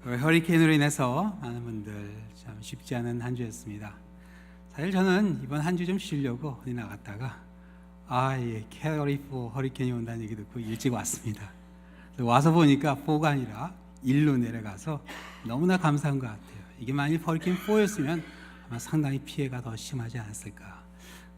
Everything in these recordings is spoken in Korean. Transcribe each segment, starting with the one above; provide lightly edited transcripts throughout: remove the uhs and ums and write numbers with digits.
허리케인으로 인해서 많은 분들 참 쉽지 않은 한 주였습니다. 사실 저는 이번 한 주 좀 쉬려고 어디 나갔다가 캐리포 허리케인이 온다는 얘기 듣고 일찍 왔습니다. 와서 보니까 4가 아니라 1로 내려가서 너무나 감사한 것 같아요. 이게 만일 허리케인 4였으면 아마 상당히 피해가 더 심하지 않았을까.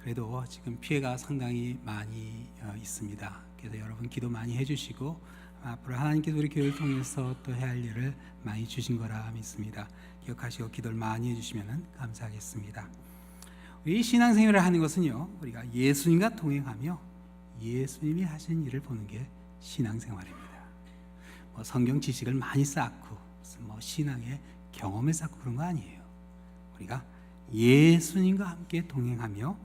그래도 지금 피해가 상당히 많이 있습니다. 그래서 여러분 기도 많이 해주시고 앞으로 하나님께서 우리 교회를 통해서 또 해야 할 일을 많이 주신 거라 믿습니다. 기억하시고 기도를 많이 해주시면 감사하겠습니다. 우리 신앙생활을 하는 것은요, 우리가 예수님과 동행하며 예수님이 하신 일을 보는 게 신앙생활입니다. 성경 지식을 많이 쌓고 신앙의 경험을 쌓고 그런 거 아니에요. 우리가 예수님과 함께 동행하며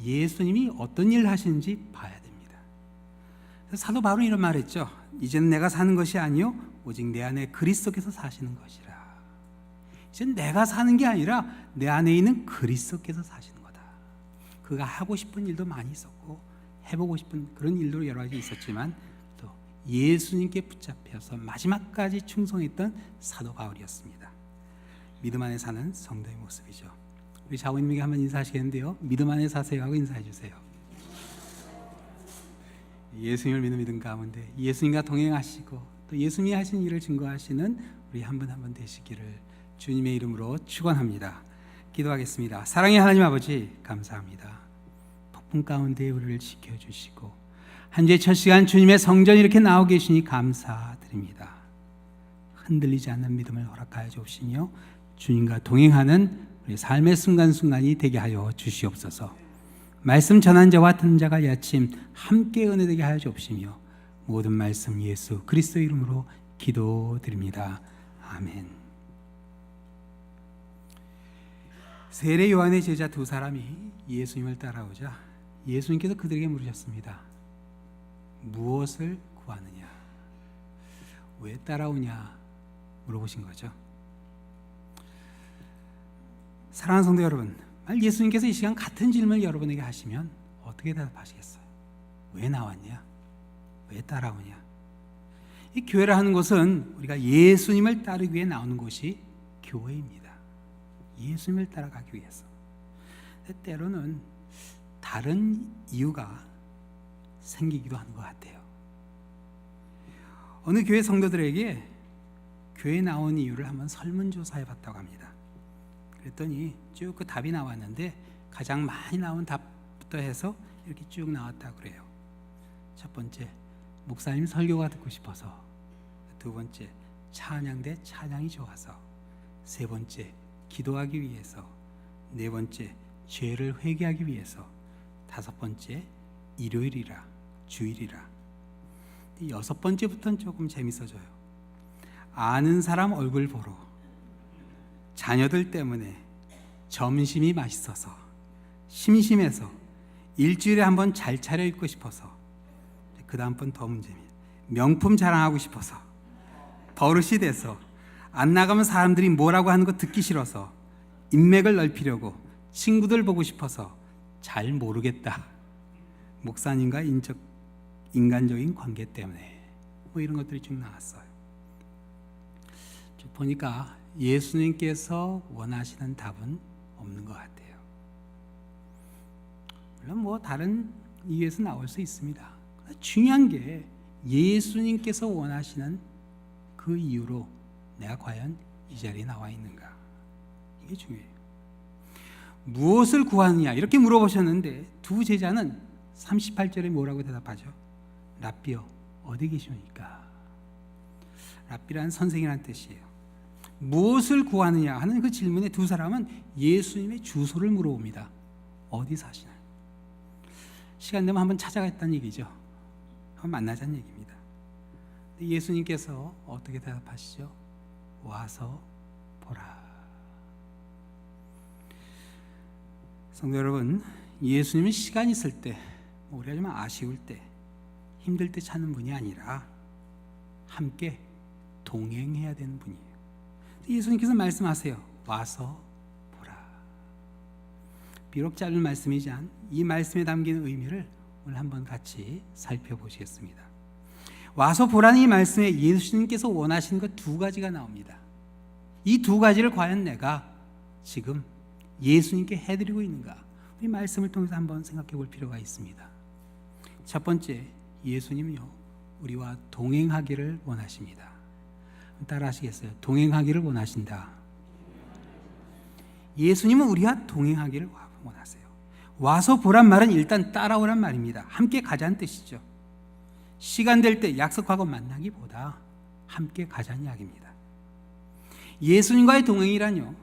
예수님이 어떤 일을 하시는지 봐야 됩니다. 사도 바울은 이런 말을 했죠. 이제는 내가 사는 것이 아니요 오직 내 안에 그리스도께서 사시는 것이라. 이제는 내가 사는 게 아니라 내 안에 있는 그리스도께서 사시는 거다. 그가 하고 싶은 일도 많이 있었고 해보고 싶은 그런 일도 여러 가지 있었지만 또 예수님께 붙잡혀서 마지막까지 충성했던 사도 바울이었습니다. 믿음 안에 사는 성도의 모습이죠. 우리 자원님에게 한번 인사하시겠는데요, 믿음 안에 사세요 하고 인사해 주세요. 예수님을 믿는 믿음 가운데 예수님과 동행하시고 또 예수님이 하신 일을 증거하시는 우리 한 분 한 분 되시기를 주님의 이름으로 축원합니다. 기도하겠습니다. 사랑의 하나님 아버지, 감사합니다. 폭풍 가운데 우리를 지켜주시고 한 주의 첫 시간 주님의 성전에 이렇게 나오 계시니 감사드립니다. 흔들리지 않는 믿음을 허락하여 주시며 주님과 동행하는 우리 삶의 순간순간이 되게 하여 주시옵소서. 말씀 전한 자와 듣는 자가 이 아침 함께 은혜되게 하여 주옵시며 모든 말씀 예수 그리스도 이름으로 기도드립니다. 아멘. 세례 요한의 제자 두 사람이 예수님을 따라오자 예수님께서 그들에게 물으셨습니다. 무엇을 구하느냐? 왜 따라오냐? 물어보신 거죠. 사랑하는 성도 여러분, 예수님께서 이 시간 같은 질문을 여러분에게 하시면 어떻게 대답하시겠어요? 왜 나왔냐? 왜 따라오냐? 이 교회를 하는 것은 우리가 예수님을 따르기 위해 나오는 곳이 교회입니다. 예수님을 따라가기 위해서. 때로는 다른 이유가 생기기도 하는 것 같아요. 어느 교회 성도들에게 교회에 나온 이유를 한번 설문조사해 봤다고 합니다. 그랬더니 쭉 그 답이 나왔는데 가장 많이 나온 답부터 해서 이렇게 쭉 나왔다고 그래요. 첫 번째, 목사님 설교가 듣고 싶어서. 두 번째, 찬양대 찬양이 좋아서. 세 번째, 기도하기 위해서. 네 번째, 죄를 회개하기 위해서. 다섯 번째, 일요일이라, 주일이라. 여섯 번째부터는 조금 재밌어져요. 아는 사람 얼굴 보러, 자녀들 때문에, 점심이 맛있어서, 심심해서, 일주일에 한번 잘 차려입고 싶어서. 그 다음 번 더 문제입니다. 명품 자랑하고 싶어서, 버릇이 돼서, 안 나가면 사람들이 뭐라고 하는 거 듣기 싫어서, 인맥을 넓히려고, 친구들 보고 싶어서, 잘 모르겠다, 목사님과 인간적인 관계 때문에, 이런 것들이 쭉 나왔어요. 쭉 보니까 예수님께서 원하시는 답은 없는 것 같아요. 물론 다른 이유에서 나올 수 있습니다. 중요한 게 예수님께서 원하시는 그 이유로 내가 과연 이 자리에 나와 있는가, 이게 중요해요. 무엇을 구하느냐 이렇게 물어보셨는데 두 제자는 38절에 뭐라고 대답하죠? 랍비여, 어디 계십니까? 랍비란 선생이라는 뜻이에요. 무엇을 구하느냐 하는 그 질문에 두 사람은 예수님의 주소를 물어봅니다. 어디 사시나요? 시간 되면 한번 찾아가겠다는 얘기죠. 한번 만나자는 얘기입니다. 예수님께서 어떻게 대답하시죠? 와서 보라. 성도 여러분, 예수님은 시간 있을 때, 우리가 좀 아쉬울 때, 힘들 때 찾는 분이 아니라 함께 동행해야 되는 분이에요. 예수님께서 말씀하세요. 와서 보라. 비록 짧은 말씀이지만 이 말씀에 담긴 의미를 오늘 한번 같이 살펴보시겠습니다. 와서 보라는 이 말씀에 예수님께서 원하시는 것 두 가지가 나옵니다. 이 두 가지를 과연 내가 지금 예수님께 해드리고 있는가? 우리 말씀을 통해서 한번 생각해 볼 필요가 있습니다. 첫 번째, 예수님은요, 우리와 동행하기를 원하십니다. 따라 하시겠어요? 동행하기를 원하신다. 예수님은 우리와 동행하기를 원하세요. 와서 보란 말은 일단 따라오란 말입니다. 함께 가자는 뜻이죠. 시간 될 때 약속하고 만나기보다 함께 가자는 이야기입니다. 예수님과의 동행이란요,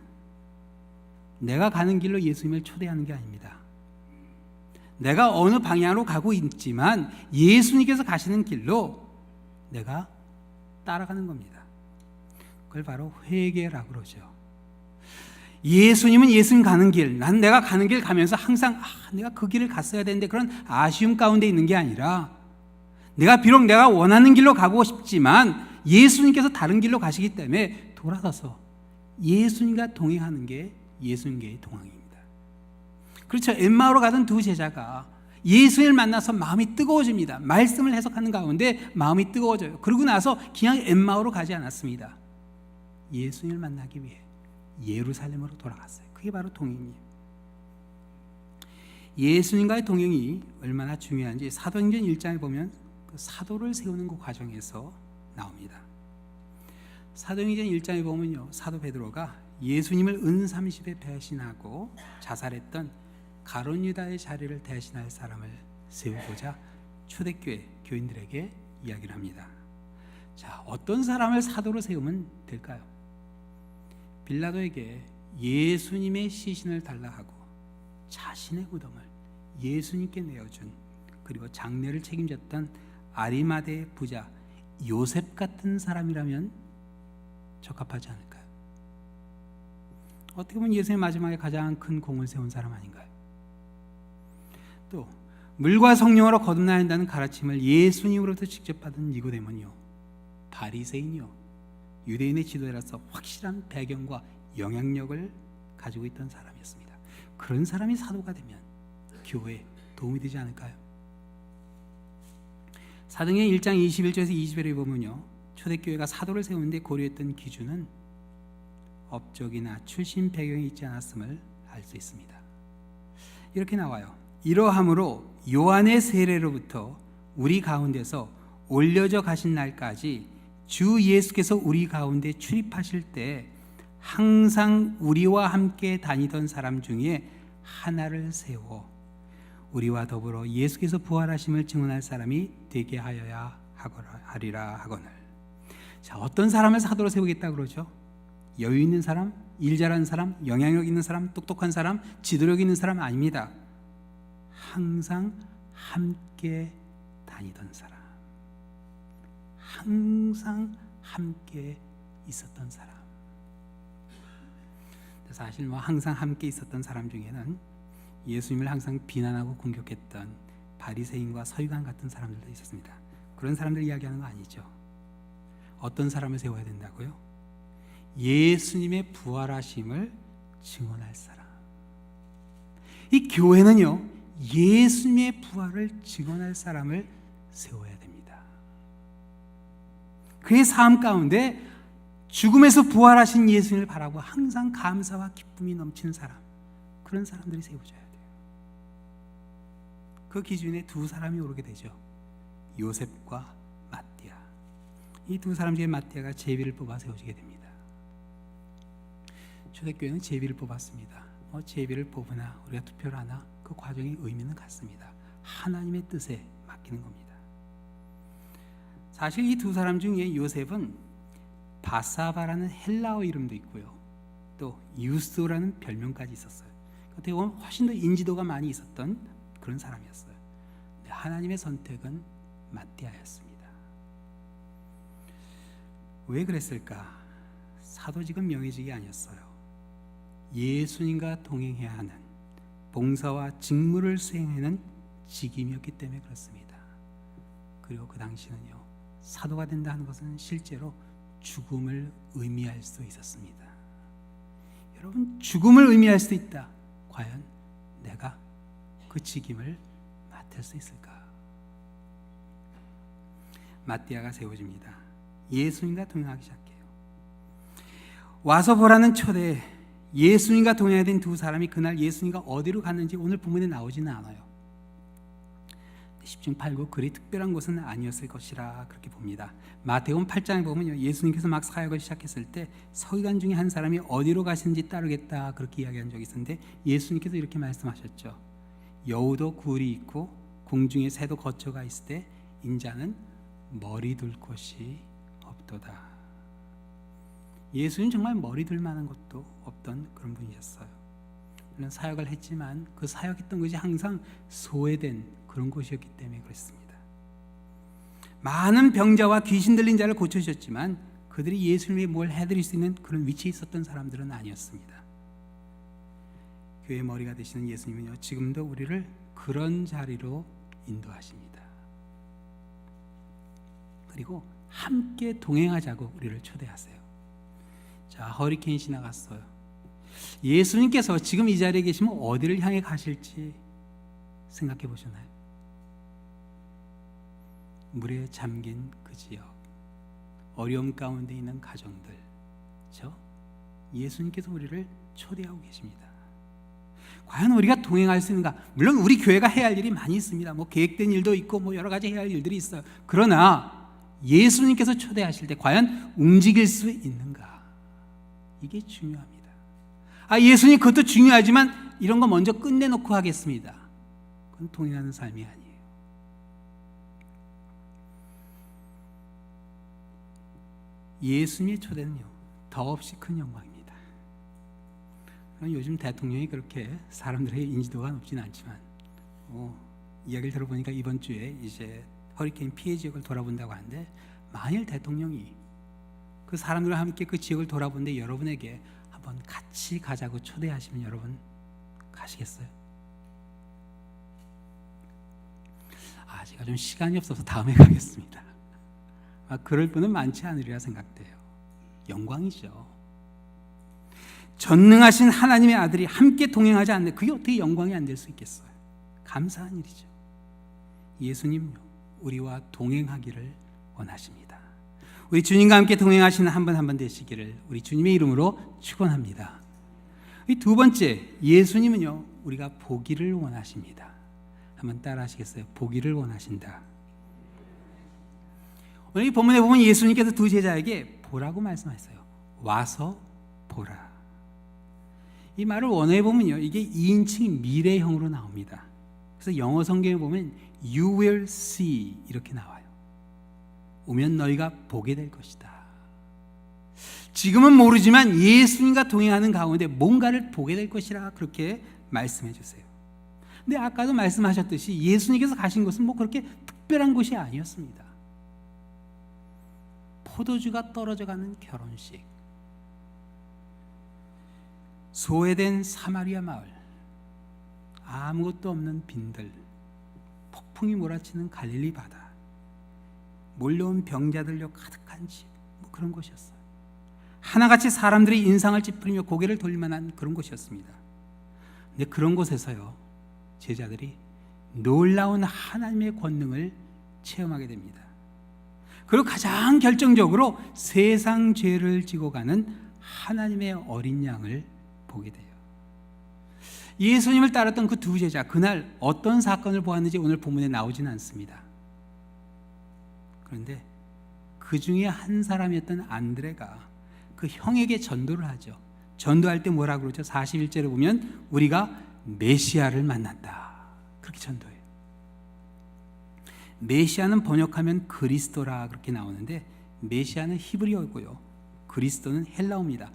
내가 가는 길로 예수님을 초대하는 게 아닙니다. 내가 어느 방향으로 가고 있지만 예수님께서 가시는 길로 내가 따라가는 겁니다. 그걸 바로 회개라고 그러죠. 예수님은 예수님 가는 길, 난 내가 가는 길 가면서 항상 내가 그 길을 갔어야 되는데 그런 아쉬움 가운데 있는 게 아니라, 비록 내가 원하는 길로 가고 싶지만 예수님께서 다른 길로 가시기 때문에 돌아서서 예수님과 동행하는 게 예수님과의 동행입니다. 그렇죠. 엠마오로 가던 두 제자가 예수님을 만나서 마음이 뜨거워집니다. 말씀을 해석하는 가운데 마음이 뜨거워져요. 그러고 나서 그냥 엠마오로 가지 않았습니다. 예수님을 만나기 위해 예루살렘으로 돌아갔어요. 그게 바로 동행이에요. 예수님과의 동행이 얼마나 중요한지 사도행전 1장에 보면 그 사도를 세우는 그 과정에서 나옵니다. 사도행전 1장에 보면요, 사도 베드로가 예수님을 은30에 배신하고 자살했던 가룟 유다의 자리를 대신할 사람을 세우고자 초대교회 교인들에게 이야기를 합니다. 자, 어떤 사람을 사도로 세우면 될까요? 빌라도에게 예수님의 시신을 달라 하고 자신의 무덤을 예수님께 내어준, 그리고 장례를 책임졌던 아리마대 부자 요셉 같은 사람이라면 적합하지 않을까요? 어떻게 보면 예수님의 마지막에 가장 큰 공을 세운 사람 아닌가요? 또 물과 성령으로 거듭나야 한다는 가르침을 예수님으로부터 직접 받은 니고데모는요, 바리새인이요, 유대인의 지도자로서 확실한 배경과 영향력을 가지고 있던 사람이었습니다. 그런 사람이 사도가 되면 교회에 도움이 되지 않을까요? 사도행전 1장 21절에서 20절에 보면요, 초대교회가 사도를 세우는데 고려했던 기준은 업적이나 출신 배경이 있지 않았음을 알 수 있습니다. 이렇게 나와요. 이러함으로 요한의 세례로부터 우리 가운데서 올려져 가신 날까지 주 예수께서 우리 가운데 출입하실 때 항상 우리와 함께 다니던 사람 중에 하나를 세워 우리와 더불어 예수께서 부활하심을 증언할 사람이 되게 하여야 하리라 하거늘. 자, 어떤 사람을 사도로 세우겠다 그러죠? 여유 있는 사람, 일 잘하는 사람, 영향력 있는 사람, 똑똑한 사람, 지도력 있는 사람 아닙니다. 항상 함께 다니던 사람, 항상 함께 있었던 사람. 사실 항상 함께 있었던 사람 중에는 예수님을 항상 비난하고 공격했던 바리새인과 서기관 같은 사람들도 있었습니다. 그런 사람들 이야기하는 거 아니죠. 어떤 사람을 세워야 된다고요? 예수님의 부활하심을 증언할 사람. 이 교회는요, 예수님의 부활을 증언할 사람을 세워야 됩니다. 그의 삶 가운데 죽음에서 부활하신 예수님을 바라고 항상 감사와 기쁨이 넘치는 사람, 그런 사람들이 세워져야 돼요. 그 기준에 두 사람이 오르게 되죠. 요셉과 마띠아. 이 두 사람 중에 마띠아가 제비를 뽑아 세워지게 됩니다. 초대교회는 제비를 뽑았습니다. 제비를 뽑으나 우리가 투표를 하나, 그 과정의 의미는 같습니다. 하나님의 뜻에 맡기는 겁니다. 사실 이 두 사람 중에 요셉은 바사바라는 헬라어 이름도 있고요, 또 유스라는 별명까지 있었어요. 어떻게 보면 훨씬 더 인지도가 많이 있었던 그런 사람이었어요. 하나님의 선택은 마띠아였습니다. 왜 그랬을까? 사도직은 명예직이 아니었어요. 예수님과 동행해야 하는 봉사와 직무를 수행하는 직임이었기 때문에 그렇습니다. 그리고 그 당시는요, 사도가 된다는 것은 실제로 죽음을 의미할 수 있었습니다. 여러분, 죽음을 의미할 수 있다. 과연 내가 그 직임을 맡을 수 있을까? 마띠아가 세워집니다. 예수님과 동행하기 시작해요. 와서 보라는 초대에 예수님과 동행하게 된 두 사람이 그날 예수님과 어디로 갔는지 오늘 본문에 나오지는 않아요. 10중 8구 그리 특별한 곳은 아니었을 것이라 그렇게 봅니다. 마태복음 8장에 보면요, 예수님께서 막 사역을 시작했을 때 서기관 중에 한 사람이 어디로 가시는지 따르겠다 그렇게 이야기한 적이 있었는데, 예수님께서 이렇게 말씀하셨죠. 여우도 굴이 있고 공중에 새도 거처가 있을 때 인자는 머리 둘 곳이 없도다. 예수님 정말 머리 둘 만한 것도 없던 그런 분이셨어요. 물론 사역을 했지만 그 사역했던 것이 항상 소외된 그런 곳이었기 때문에 그렇습니다. 많은 병자와 귀신 들린 자를 고쳐주셨지만 그들이 예수님에게 뭘 해드릴 수 있는 그런 위치에 있었던 사람들은 아니었습니다. 교회의 머리가 되시는 예수님은요, 지금도 우리를 그런 자리로 인도하십니다. 그리고 함께 동행하자고 우리를 초대하세요. 자, 허리케인이 지나갔어요. 예수님께서 지금 이 자리에 계시면 어디를 향해 가실지 생각해 보셨나요? 물에 잠긴 그 지역, 어려움 가운데 있는 가정들, 그렇죠? 예수님께서 우리를 초대하고 계십니다. 과연 우리가 동행할 수 있는가? 물론 우리 교회가 해야 할 일이 많이 있습니다. 뭐 계획된 일도 있고 뭐 여러 가지 해야 할 일들이 있어요. 그러나 예수님께서 초대하실 때 과연 움직일 수 있는가? 이게 중요합니다. 예수님 그것도 중요하지만 이런 거 먼저 끝내놓고 하겠습니다. 그건 동행하는 삶이 아니에요. 예수님의 초대는요, 더없이 큰 영광입니다. 요즘 대통령이 그렇게 사람들의 인지도가 높지는 않지만 이야기를 들어보니까 이번 주에 이제 허리케인 피해 지역을 돌아본다고 하는데, 만일 대통령이 그 사람들과 함께 그 지역을 돌아보는데 여러분에게 한번 같이 가자고 초대하시면 여러분 가시겠어요? 제가 좀 시간이 없어서 다음에 가겠습니다. 그럴 분은 많지 않으리라 생각돼요. 영광이죠. 전능하신 하나님의 아들이 함께 동행하지 않는, 그게 어떻게 영광이 안 될 수 있겠어요? 감사한 일이죠. 예수님요, 우리와 동행하기를 원하십니다. 우리 주님과 함께 동행하시는 한 분 한 분 되시기를 우리 주님의 이름으로 축원합니다. 이 두 번째, 예수님은요, 우리가 보기를 원하십니다. 한번 따라 하시겠어요? 보기를 원하신다. 오늘 이 본문에 보면 예수님께서 두 제자에게 보라고 말씀하셨어요. 와서 보라. 이 말을 원어에 보면요, 이게 2인칭 미래형으로 나옵니다. 그래서 영어 성경에 보면 You will see 이렇게 나와요. 오면 너희가 보게 될 것이다. 지금은 모르지만 예수님과 동행하는 가운데 뭔가를 보게 될 것이라 그렇게 말씀해 주세요. 근데 아까도 말씀하셨듯이 예수님께서 가신 곳은 뭐 그렇게 특별한 곳이 아니었습니다. 포도주가 떨어져가는 결혼식, 소외된 사마리아 마을, 아무것도 없는 빈들, 폭풍이 몰아치는 갈릴리 바다, 몰려온 병자들로 가득한 집, 뭐 그런 곳이었어요. 하나같이 사람들이 인상을 찌푸리며 고개를 돌릴 만한 그런 곳이었습니다. 근데 그런 곳에서요, 제자들이 놀라운 하나님의 권능을 체험하게 됩니다. 그리고 가장 결정적으로 세상 죄를 지고 가는 하나님의 어린 양을 보게 돼요. 예수님을 따랐던 그 두 제자, 그날 어떤 사건을 보았는지 오늘 본문에 나오지는 않습니다. 그런데 그 중에 한 사람이었던 안드레가 그 형에게 전도를 하죠. 전도할 때 뭐라고 그러죠? 41절에 보면 우리가 메시아를 만났다, 그렇게 전도해요. 메시아는 번역하면 그리스도라 그렇게 나오는데, 메시아는 히브리어고요, 그리스도는 헬라어입니다.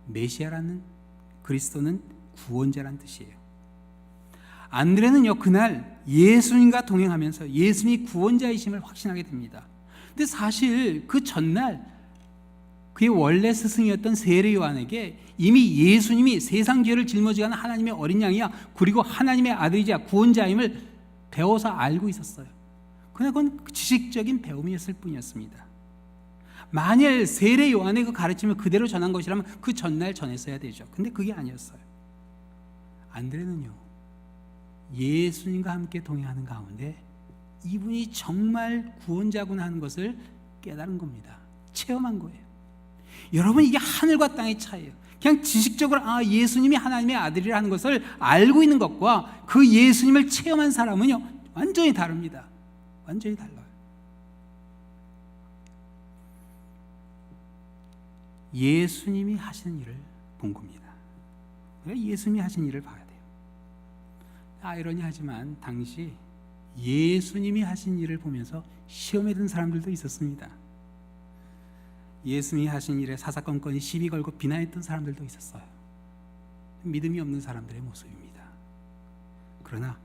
메시아라는, 그리스도는 구원자란 뜻이에요. 안드레는요, 그날 예수님과 동행하면서 예수님이 구원자이심을 확신하게 됩니다. 근데 사실 그 전날 그의 원래 스승이었던 세례 요한에게 이미 예수님이 세상 죄를 짊어지는 하나님의 어린 양이야, 그리고 하나님의 아들이자 구원자임을 배워서 알고 있었어요. 그러나 그건 지식적인 배움이었을 뿐이었습니다. 만일 세례 요한의 그 가르침을 그대로 전한 것이라면 그 전날 전했어야 되죠. 근데 그게 아니었어요. 안드레는요, 예수님과 함께 동행하는 가운데 이분이 정말 구원자구나 하는 것을 깨달은 겁니다. 체험한 거예요. 여러분, 이게 하늘과 땅의 차이예요. 그냥 지식적으로 예수님이 하나님의 아들이라는 것을 알고 있는 것과 그 예수님을 체험한 사람은요, 완전히 다릅니다. 완전히 달라요. 예수님이 하시는 일을 본 겁니다. 그러니까 예수님이 하신 일을 봐야 돼요. 아이러니하지만 당시 예수님이 하신 일을 보면서 시험에 든 사람들도 있었습니다. 예수님이 하신 일에 사사건건이 시비 걸고 비난했던 사람들도 있었어요. 믿음이 없는 사람들의 모습입니다. 그러나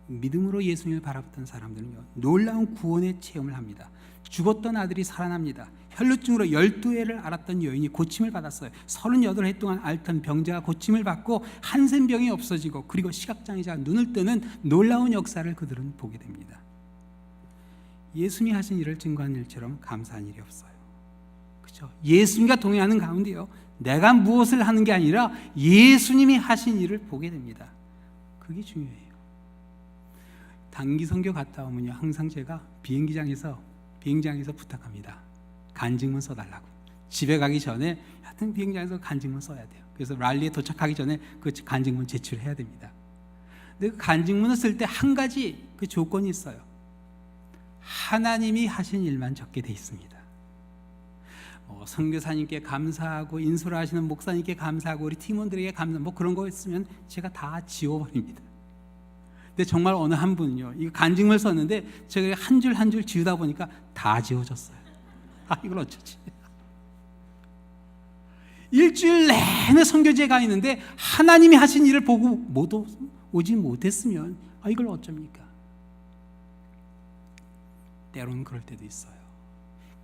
믿음으로 예수님을 바라봤던 사람들은요, 놀라운 구원의 체험을 합니다. 죽었던 아들이 살아납니다. 혈루증으로 12해를 앓았던 여인이 고침을 받았어요. 38해 동안 앓던 병자가 고침을 받고 한센병이 없어지고, 그리고 시각장애자가 눈을 뜨는 놀라운 역사를 그들은 보게 됩니다. 예수님이 하신 일을 증거한 일처럼 감사한 일이 없어요. 그렇죠? 예수님과 동행하는 가운데요, 내가 무엇을 하는 게 아니라 예수님이 하신 일을 보게 됩니다. 그게 중요해요. 단기 선교 갔다 오면요, 항상 제가 비행장에서 부탁합니다. 간증문 써달라고. 집에 가기 전에 하여튼 비행장에서 간증문 써야 돼요. 그래서 랄리에 도착하기 전에 그 간증문 제출해야 됩니다. 근데 그 간증문을 쓸 때 한 가지 그 조건이 있어요. 하나님이 하신 일만 적게 돼 있습니다. 선교사님께 감사하고, 인솔하시는 목사님께 감사하고, 우리 팀원들에게 감사, 그런 거 있으면 제가 다 지워버립니다. 근데 정말 어느 한 분은요, 이거 간증문을 썼는데 제가 한 줄 한 줄 지우다 보니까 다 지워졌어요. 이걸 어쩌지? 일주일 내내 선교지에 가 있는데 하나님이 하신 일을 보고 오지 못했으면 이걸 어쩝니까? 때로는 그럴 때도 있어요.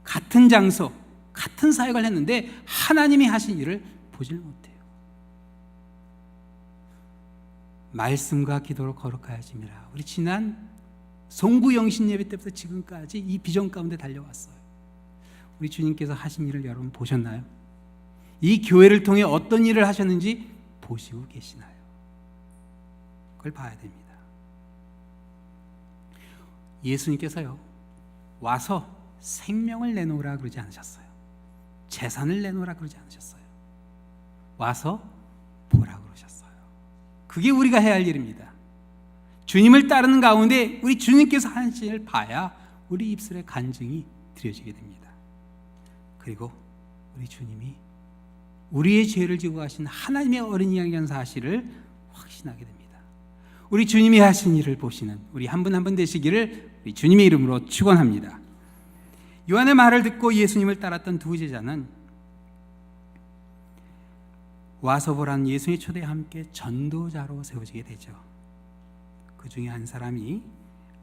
같은 장소, 같은 사역을 했는데 하나님이 하신 일을 보질 못해요. 말씀과 기도로 거룩하여짐이라. 우리 지난 송구 영신 예배 때부터 지금까지 이 비전 가운데 달려왔어요. 우리 주님께서 하신 일을 여러분 보셨나요? 이 교회를 통해 어떤 일을 하셨는지 보시고 계시나요? 그걸 봐야 됩니다. 예수님께서요, 와서 생명을 내놓으라 그러지 않으셨어요. 재산을 내놓으라 그러지 않으셨어요. 와서 보라 그러셨어요. 그게 우리가 해야 할 일입니다. 주님을 따르는 가운데 우리 주님께서 하신 일을 봐야 우리 입술의 간증이 드려지게 됩니다. 그리고 우리 주님이 우리의 죄를 지고 가신 하나님의 어린 양이라는 사실을 확신하게 됩니다. 우리 주님이 하신 일을 보시는 우리 한 분 한 분 되시기를 우리 주님의 이름으로 축원합니다. 요한의 말을 듣고 예수님을 따랐던 두 제자는 와서 보라는 예수님의 초대와 함께 전도자로 세워지게 되죠. 그 중에 한 사람이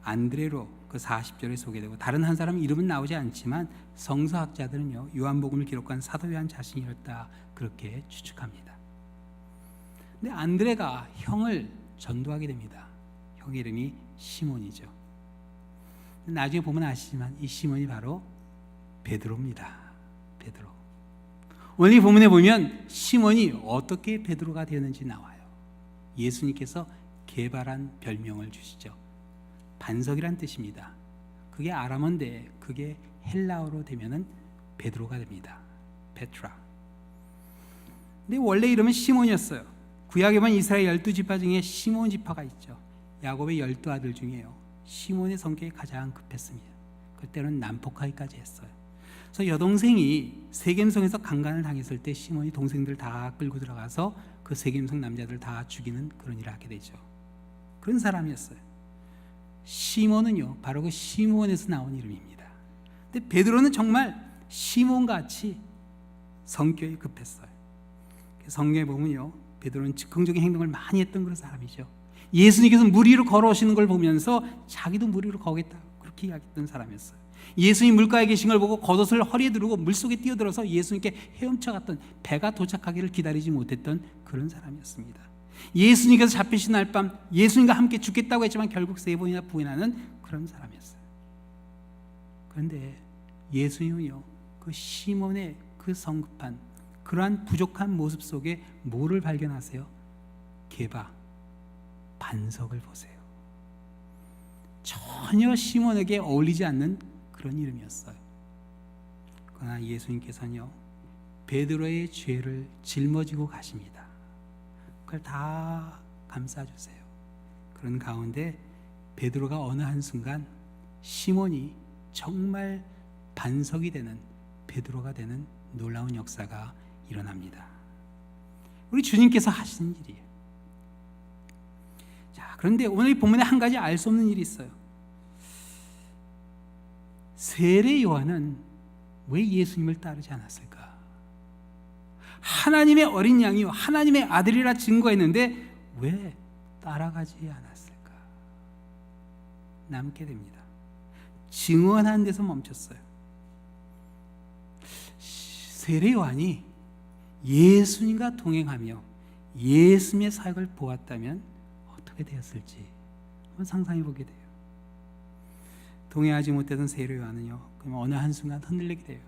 안드레로 그 40절에 소개되고, 다른 한 사람 이름은 나오지 않지만 성서학자들은요, 요한복음을 기록한 사도 요한 자신이었다 그렇게 추측합니다. 근데 안드레가 형을 전도하게 됩니다. 형 이름이 시몬이죠. 나중에 보면 아시지만 이 시몬이 바로 베드로입니다. 베드로. 오늘 이 본문에 보면 시몬이 어떻게 베드로가 되었는지 나와요. 예수님께서 개발한 별명을 주시죠. 반석이란 뜻입니다. 그게 아람어인데 그게 헬라어로 되면은 베드로가 됩니다. 베트라. 근데 원래 이름은 시몬이었어요. 구약에 보면 이스라엘 12지파 중에 시몬 지파가 있죠. 야곱의 12아들 중에요, 시몬의 성격이 가장 급했습니다. 그때는 난폭하기까지 했어요. 그래서 여동생이 세겜성에서 강간을 당했을 때 시몬이 동생들 다 끌고 들어가서 그 세겜성 남자들 다 죽이는 그런 일을 하게 되죠. 그런 사람이었어요. 시몬은요, 바로 그 시몬에서 나온 이름입니다. 근데 베드로는 정말 시몬같이 성격이 급했어요. 성경에 보면요, 베드로는 즉흥적인 행동을 많이 했던 그런 사람이죠. 예수님께서 물 위로 걸어오시는 걸 보면서 자기도 물 위로 가겠다 그렇게 이야기했던 사람이었어요. 예수님 물가에 계신 걸 보고 겉옷을 허리에 두르고 물속에 뛰어들어서 예수님께 헤엄쳐 갔던, 배가 도착하기를 기다리지 못했던 그런 사람이었습니다. 예수님께서 잡히신 날 밤 예수님과 함께 죽겠다고 했지만 결국 3번이나 부인하는 그런 사람이었어요. 그런데 예수님은요, 그 시몬의 그 성급한 그러한 부족한 모습 속에 뭐를 발견하세요? 게바, 반석을 보세요. 전혀 시몬에게 어울리지 않는 그런 이름이었어요. 그러나 예수님께서는요, 베드로의 죄를 짊어지고 가십니다. 그걸 다 감싸주세요. 그런 가운데 베드로가 어느 한순간 시몬이 정말 반석이 되는 베드로가 되는 놀라운 역사가 일어납니다. 우리 주님께서 하시는 일이에요. 자, 그런데 오늘 이 본문에 한 가지 알 수 없는 일이 있어요. 세례 요한은 왜 예수님을 따르지 않았을까? 하나님의 어린 양이요 하나님의 아들이라 증거했는데 왜 따라가지 않았을까? 남게 됩니다. 증언한 데서 멈췄어요. 세례 요한이 예수님과 동행하며 예수님의 사역을 보았다면 어떻게 되었을지 한번 상상해 보게 돼요. 동행하지 못했던 세례 요한은요, 그러면 어느 한순간 흔들리게 돼요.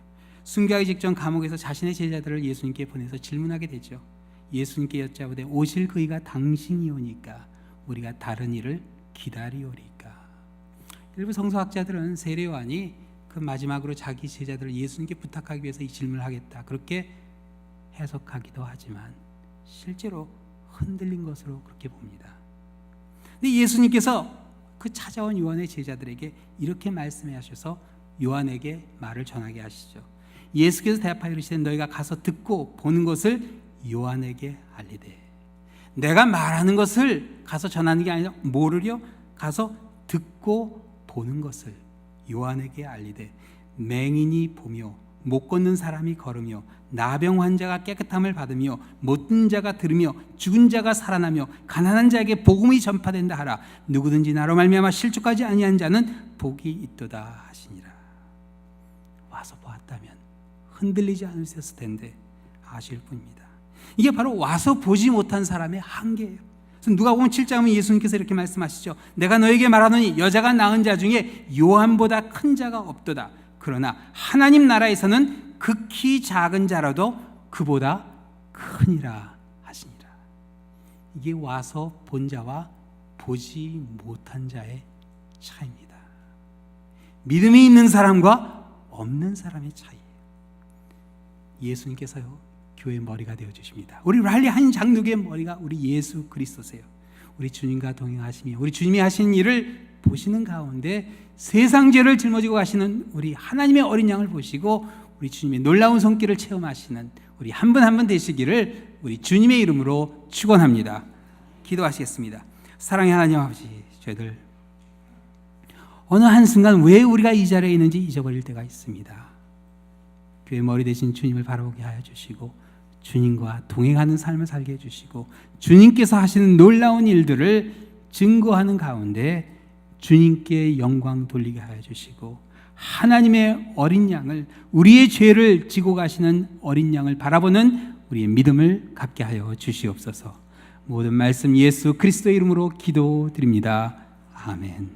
순교하기 직전 감옥에서 자신의 제자들을 예수님께 보내서 질문하게 되죠. 예수님께 여짜오되 오실 그이가 당신이 오니까 우리가 다른 일을 기다리오리까. 일부 성서학자들은 세례 요한이 그 마지막으로 자기 제자들을 예수님께 부탁하기 위해서 이 질문을 하겠다 그렇게 해석하기도 하지만 실제로 흔들린 것으로 그렇게 봅니다. 근데 예수님께서 그 찾아온 요한의 제자들에게 이렇게 말씀하셔서 요한에게 말을 전하게 하시죠. 예수께서 대답하여 이르시되 너희가 가서 듣고 보는 것을 요한에게 알리되. 내가 말하는 것을 가서 전하는 게 아니라 뭐를요? 가서 듣고 보는 것을 요한에게 알리되 맹인이 보며 못 걷는 사람이 걸으며 나병 환자가 깨끗함을 받으며 못든 자가 들으며 죽은 자가 살아나며 가난한 자에게 복음이 전파된다 하라. 누구든지 나로 말미암아 실족하지 아니한 자는 복이 있도다 하시니라. 와서 보았다면 흔들리지 않으셨을 텐데 아실 뿐입니다. 이게 바로 와서 보지 못한 사람의 한계예요. 그래서 누가복음 7장은 예수님께서 이렇게 말씀하시죠. 내가 너에게 말하노니 여자가 낳은 자 중에 요한보다 큰 자가 없도다. 그러나 하나님 나라에서는 극히 작은 자라도 그보다 크니라 하시니라. 이게 와서 본 자와 보지 못한 자의 차이입니다. 믿음이 있는 사람과 없는 사람의 차이예요. 예수님께서요 교회의 머리가 되어주십니다. 우리 랄리 한 장로교의 머리가 우리 예수 그리스도세요. 우리 주님과 동행하시며 우리 주님이 하신 일을 보시는 가운데 세상 죄를 짊어지고 가시는 우리 하나님의 어린 양을 보시고 우리 주님의 놀라운 손길을 체험하시는 우리 한 분 한 분 되시기를 우리 주님의 이름으로 축원합니다. 기도하시겠습니다. 사랑의 하나님 아버지, 저희들 어느 한순간 왜 우리가 이 자리에 있는지 잊어버릴 때가 있습니다. 교회 머리 대신 주님을 바라보게 하여 주시고 주님과 동행하는 삶을 살게 해주시고 주님께서 하시는 놀라운 일들을 증거하는 가운데 주님께 영광 돌리게 하여 주시고 하나님의 어린 양을 우리의 죄를 지고 가시는 어린 양을 바라보는 우리의 믿음을 갖게 하여 주시옵소서. 모든 말씀 예수 그리스도의 이름으로 기도드립니다. 아멘.